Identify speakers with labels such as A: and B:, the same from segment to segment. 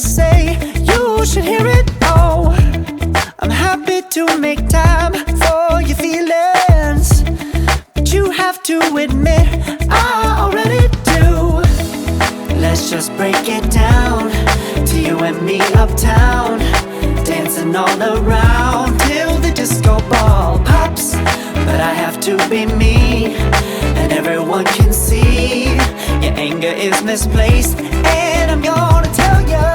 A: say you should hear it. Oh, I'm happy to make time for your feelings, but you have to admit I already do. Let's just break it down to you and me uptown, dancing all around till the disco ball pops. But I have to be me, and everyone can see your anger is misplaced. And I'm gonna tell ya,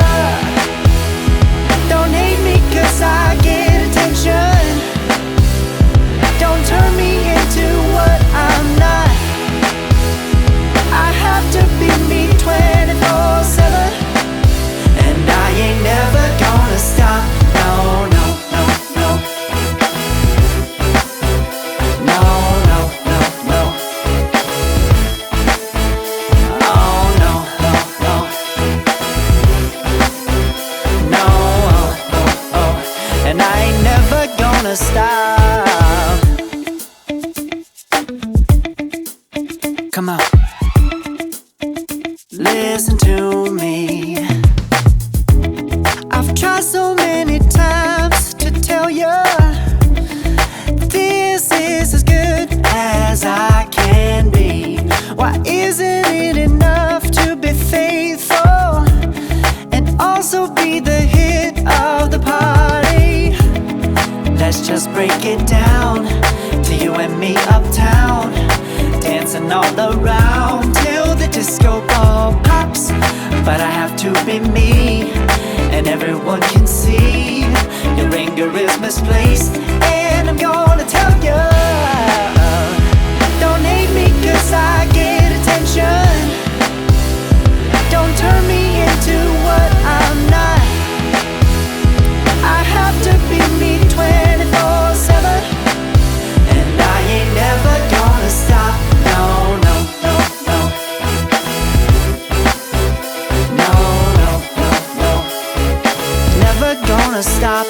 A: don't hate me 'cause I get attention. Don't turn me into what I'm not. I have to be me 24/7, and I ain't never gonna stop. No, no, no, no. No, no, no, no. Oh, no, no, no. No, oh, oh, oh. And I ain't never gonna stop. Come on, listen to me. I've tried so many times to tell you this is as good as I can be. Why isn't it enough to be faithful and also be the hit of the party? Let's just break it down to you and me uptown, dancing all around till the disco ball pops. But I have to be me, and everyone can see your anger is misplaced. And I'm gonna tell you, don't hate me 'cause I get attention. Don't turn me into what I'm not. I have to be me 24/7, and I ain't never gonna stop. No, no, no, no. No, no, no, no. Never gonna stop.